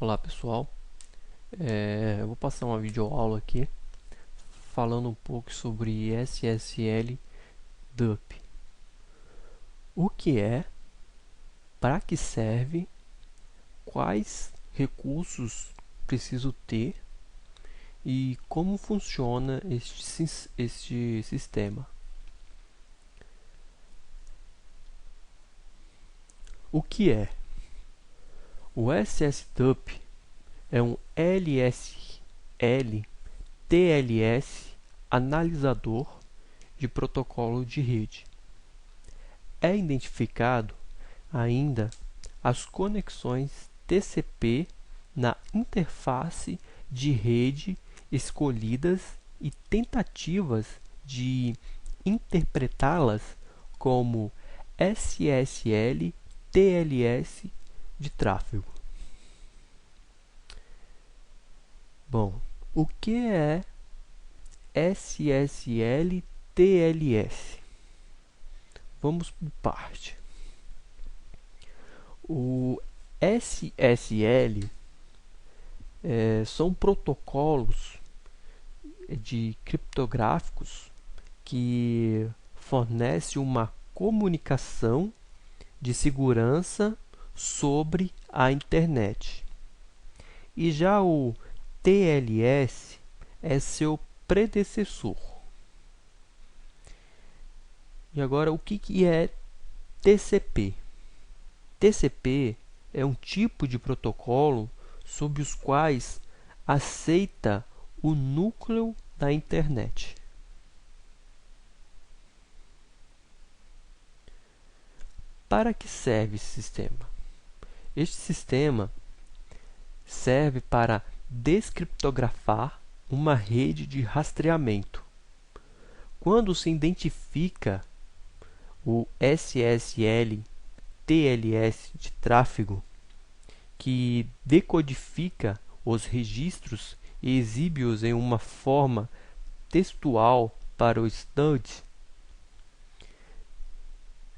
Olá pessoal, eu vou passar uma videoaula aqui falando um pouco sobre SSL DUP. O que é, para que serve, quais recursos preciso ter e como funciona este sistema. O que é? O SSDUP é um LSL TLS analisador de protocolo de rede. É identificado ainda as conexões TCP na interface de rede escolhidas e tentativas de interpretá-las como SSL TLS de tráfego. Bom, o que é SSL TLS? Vamos por parte. O SSL são protocolos de criptográficos que fornecem uma comunicação de segurança sobre a internet. E já o TLS é seu predecessor. E agora, o que é TCP? TCP é um tipo de protocolo sob os quais aceita o núcleo da internet. Para que serve esse sistema? Este sistema serve para descriptografar uma rede de rastreamento. Quando se identifica o SSL TLS de tráfego, que decodifica os registros e exibe-os em uma forma textual para o estande,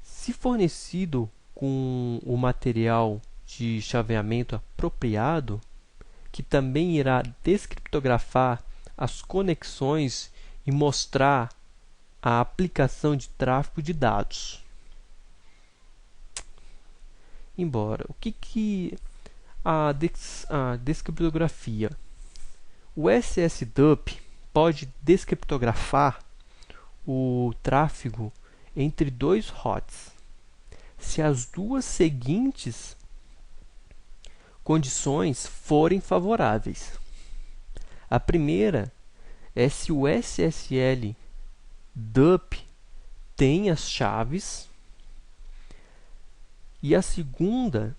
se fornecido com o material de chaveamento apropriado, que também irá descriptografar as conexões e mostrar a aplicação de tráfego de dados. Embora, o que a descriptografia? O SSDUP pode descriptografar o tráfego entre dois hosts, se as duas seguintes condições forem favoráveis. A primeira é se o SSL DUP tem as chaves, e a segunda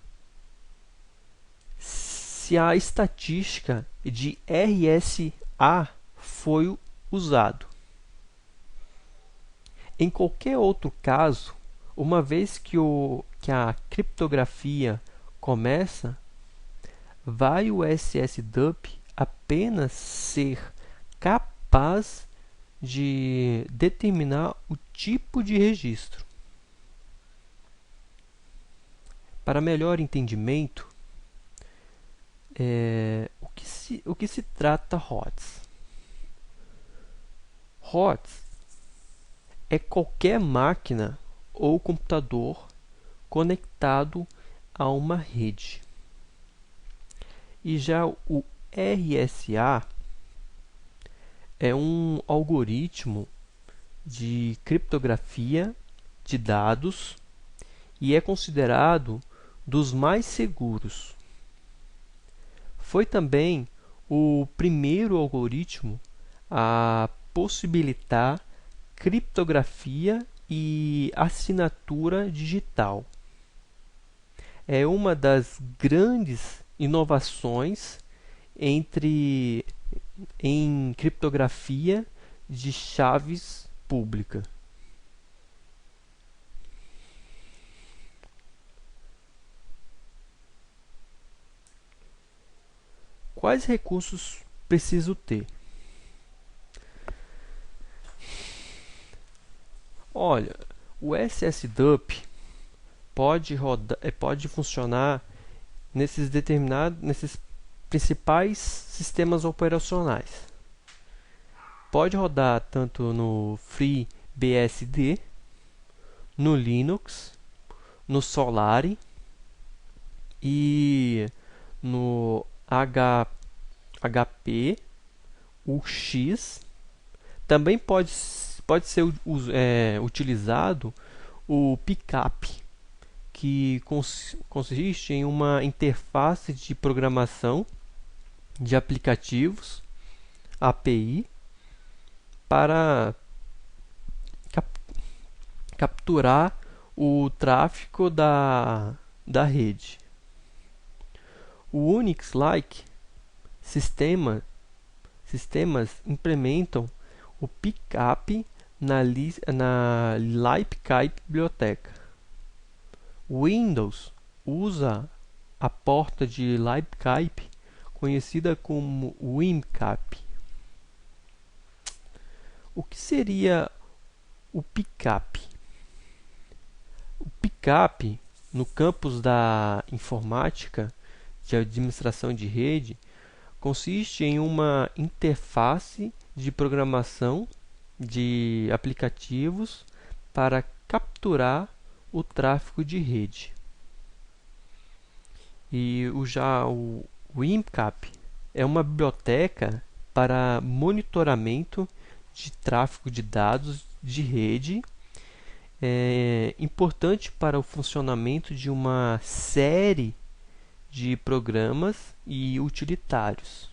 se a estatística de RSA foi usado. Em qualquer outro caso, uma vez que a criptografia começa, vai o SSDUP apenas ser capaz de determinar o tipo de registro. Para melhor entendimento, o que se trata HOTS? HOTS é qualquer máquina ou computador conectado a uma rede. E já o RSA é um algoritmo de criptografia de dados e é considerado dos mais seguros. Foi também o primeiro algoritmo a possibilitar criptografia e assinatura digital. É uma das grandes inovações em criptografia de chaves pública. Quais recursos preciso ter? Olha, o SSDUP pode funcionar nesses principais sistemas operacionais. Pode rodar tanto no FreeBSD, no Linux, no Solaris e no HP, UX. Também pode ser utilizado o Picap, que consiste em uma interface de programação de aplicativos API para capturar o tráfego da rede. O Unix-like sistemas implementam o Picap na libcap biblioteca. O Windows usa a porta de libcap conhecida como WinCap. O que seria o Picap? O Picap, no campus da informática de administração de rede, consiste em uma interface de programação de aplicativos para capturar o tráfego de rede. E o WinCap é uma biblioteca para monitoramento de tráfego de dados de rede, importante para o funcionamento de uma série de programas e utilitários.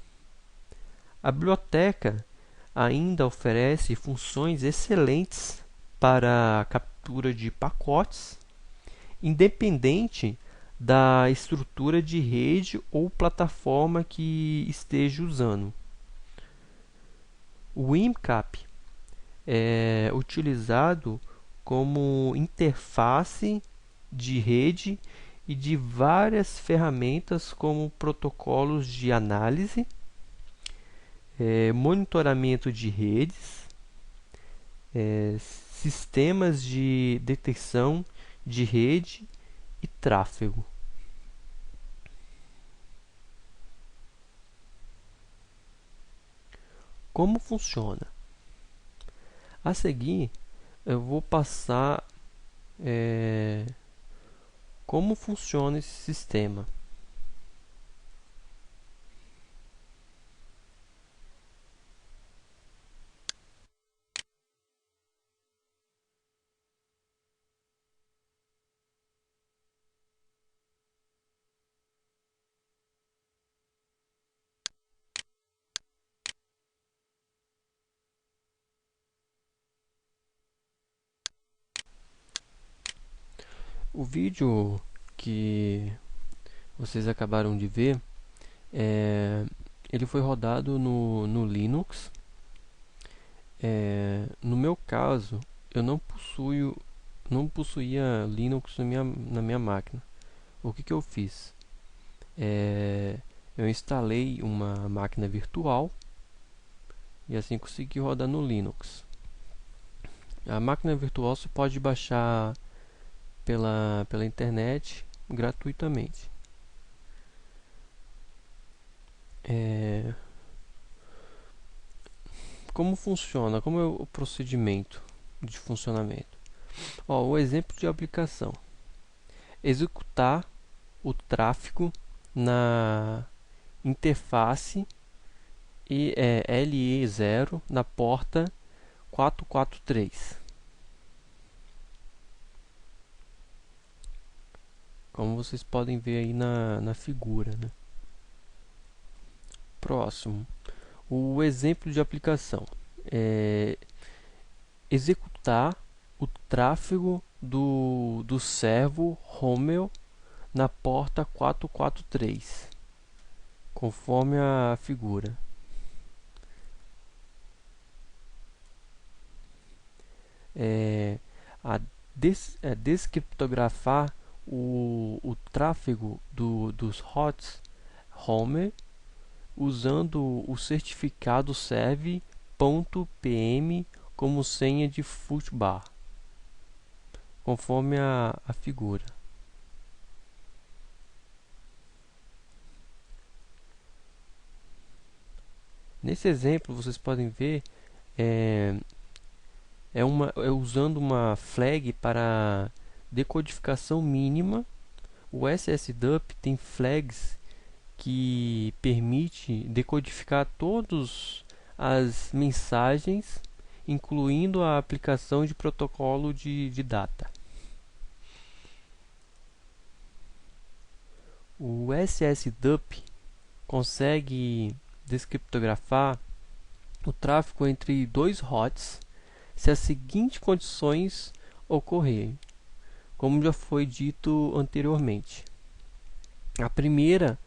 A biblioteca ainda oferece funções excelentes para a captura de pacotes, independente da estrutura de rede ou plataforma que esteja usando. O WinCap é utilizado como interface de rede e de várias ferramentas como protocolos de análise, monitoramento de redes, sistemas de detecção de rede e tráfego. Como funciona? A seguir, eu vou passar como funciona esse sistema. O vídeo que vocês acabaram de ver, ele foi rodado no Linux. No meu caso, eu não possuía Linux na minha máquina. O que eu fiz? Eu instalei uma máquina virtual e assim consegui rodar no Linux. A máquina virtual você pode baixar pela internet gratuitamente. Como funciona? Como é o procedimento de funcionamento? O exemplo de aplicação: executar o tráfego na interface LE0 na porta 443. Como vocês podem ver aí na figura, né? Próximo, o exemplo de aplicação: executar o tráfego do servo Rommel na porta 443, conforme a figura. Descriptografar o tráfego dos hosts Rommel usando o certificado serve.pm como senha de foobar, conforme a figura. Nesse exemplo, vocês podem ver usando uma flag para decodificação mínima. O SSDUP tem flags que permite decodificar todas as mensagens, incluindo a aplicação de protocolo de data. O SSDUP consegue descriptografar o tráfego entre dois hosts se as seguintes condições ocorrerem, como já foi dito anteriormente. A primeira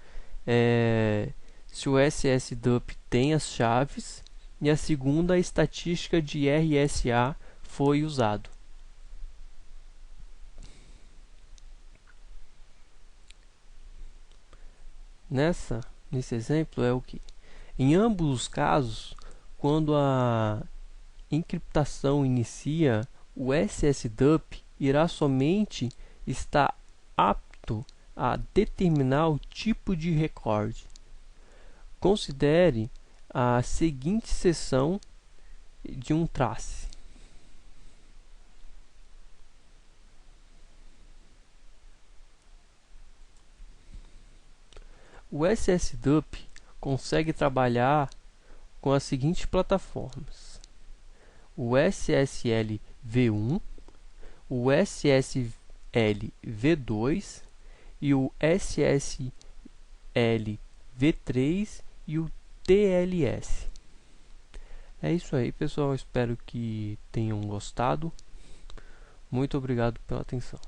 é se o SSDUP tem as chaves, e a segunda, a estatística de RSA foi usado. Nesse exemplo é o que? Em ambos os casos, quando a encriptação inicia, o SSDUP irá somente estar apto a determinar o tipo de recorde. Considere a seguinte seção de um trace. O SSDUP consegue trabalhar com as seguintes plataformas: o SSL V1, o SSL V2 e o SSL V3 e o TLS. É isso aí, pessoal. Espero que tenham gostado. Muito obrigado pela atenção.